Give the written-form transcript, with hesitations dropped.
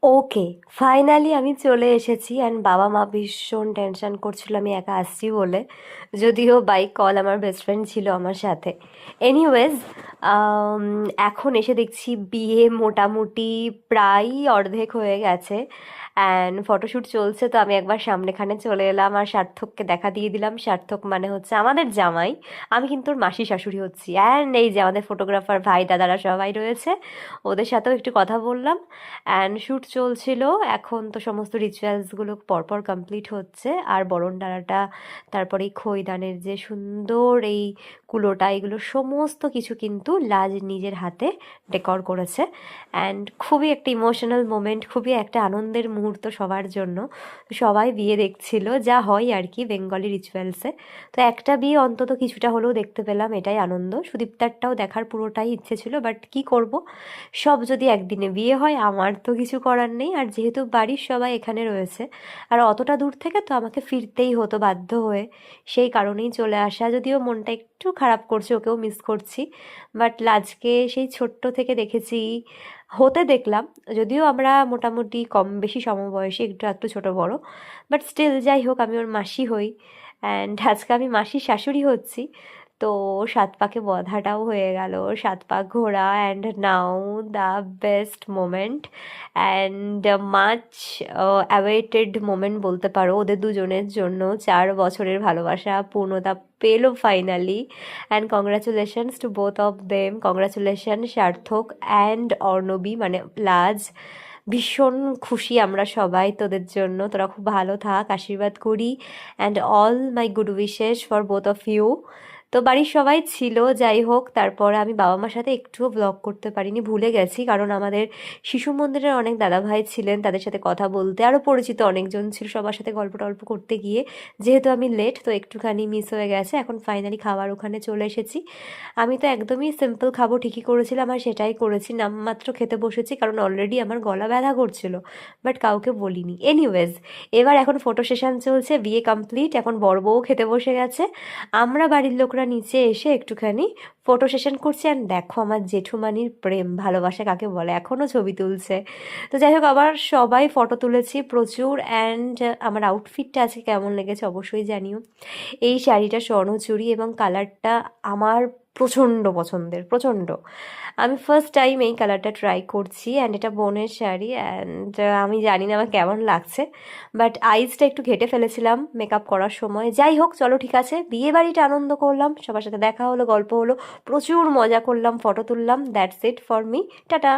ওকে, finally আমি চলে এসেছি অ্যান্ড বাবা মা ভীষণ টেনশন করছিল আমি একা আসছি বলে। যদিও বাইক কল আমার বেস্ট ফ্রেন্ড ছিল আমার সাথে। এনিওয়েজ, এখন এসে দেখছি বিয়ে মোটামুটি প্রায় অর্ধেক হয়ে গেছে অ্যান্ড ফটোশ্যুট চলছে, তো আমি একবার সামনেখানে চলে এলাম আর সার্থককে দেখা দিয়ে দিলাম। সার্থক মানে হচ্ছে আমাদের জামাই, আমি কিন্তু ওর মাসি শাশুড়ি হচ্ছি। অ্যান্ড এই যে আমাদের ফটোগ্রাফার ভাই দাদারা সবাই রয়েছে, ওদের সাথেও একটু কথা বললাম অ্যান্ড শ্যুট চলছিল। এখন তো সমস্ত রিচুয়ালসগুলো পরপর কমপ্লিট হচ্ছে আর বরণডালাটা, তারপরে এই খইদানের যে সুন্দর এই কুলোটা, এগুলো সমস্ত কিছু কিন্তু লাজ নিজের হাতে ডেকর করেছে অ্যান্ড খুবই একটা ইমোশনাল মোমেন্ট, খুবই একটা আনন্দের মুহূর্ত সবার জন্য। সবাই বিয়ে দেখছিল, যা হয় আর কি বেঙ্গলি রিচুয়ালসে। তো একটা বিয়ে অন্তত কিছুটা হলেও দেখতে পেলাম, এটাই আনন্দ। সুদীপ্তারটাও দেখার পুরোটাই ইচ্ছে ছিল, বাট কি করব, সব যদি একদিনে বিয়ে হয় আমার তো কিছু করার নেই। আর যেহেতু বাড়ির সবাই এখানে রয়েছে আর অতটা দূর থেকে তো আমাকে ফিরতেই হতো বাধ্য হয়ে, সেই কারণেই চলে আসা। যদিও মনটা একটু খারাপ করছে, ওকেও মিস করছি, বাট লাজকে সেই ছোট্ট থেকে দেখেছি, হতে দেখলাম। যদিও আমরা মোটামুটি কম বেশি সমবয়সী, একটু একটু ছোট বড়, বাট স্টিল যাই হোক আমি ওর মাসি হই অ্যান্ড আজকে আমি মাসির শাশুড়ি হচ্ছি। তো সাত পাকে বধাটাও হয়ে গেল, সাত পাক ঘোরা, and now the best moment and much awaited moment বলতে পারো ওদের দুজনের জন্য। 4 বছরের ভালোবাসা পূর্ণতা পেলো finally and congratulations to both of them. Congratulation সার্থক অ্যান্ড অর্ণবী মানে লাজ। ভীষণ খুশি আমরা সবাই তোদের জন্য, তোরা খুব ভালো থাক, আশীর্বাদ করি and all my good wishes for both of you. তো বাড়ির সবাই ছিল, যাই হোক তারপরে আমি বাবা মার সাথে একটুও ব্লগ করতে পারিনি, ভুলে গেছি, কারণ আমাদের শিশু মন্দিরের অনেক দাদাভাই ছিলেন, তাদের সাথে কথা বলতে, আরও পরিচিত অনেকজন ছিল, সবার সাথে গল্প টল্প করতে গিয়ে যেহেতু আমি লেট, তো একটুখানি মিস হয়ে গেছে। এখন ফাইনালি খাবার ওখানে চলে এসেছি। আমি তো একদমই সিম্পল খাবো ঠিকই করেছিলাম আর সেটাই করেছি, নামমাত্র খেতে বসেছি কারণ অলরেডি আমার গলা ব্যথা করছিল, বাট কাউকে বলিনি। এনিওয়েজ, এবার এখন ফটো সেশন চলছে, বিয়ে কমপ্লিট, এখন বর বউ খেতে বসে গেছে, আমরা বাড়ির লোকরা নিচে এসে একটুখানি ফটো সেশন করছি। অ্যান্ড দেখো আমার জেঠুমানির প্রেম ভালোবাসা কাকে বলে, এখনও ছবি তুলছে। তো যাই হোক, আবার সবাই ফটো তুলেছি প্রচুর অ্যান্ড আমার আউটফিটটা আজকে কেমন লেগেছে অবশ্যই জানিও। এই শাড়িটা স্বর্ণচুরি এবং কালারটা আমার প্রচণ্ড পছন্দের, প্রচণ্ড। আমি ফার্স্ট টাইম এই কালারটা ট্রাই করছি অ্যান্ড এটা বোনের শাড়ি অ্যান্ড আমি জানি না আমার কেমন লাগছে, বাট আইজটা একটু ঘেটে ফেলেছিলাম মেকআপ করার সময়। যাই হোক চলো ঠিক আছে, বিয়ে বাড়িটা আনন্দ করলাম, সবার সাথে দেখা হলো, গল্প হলো, প্রচুর মজা করলাম, ফটো তুললাম। That's it for me, tata.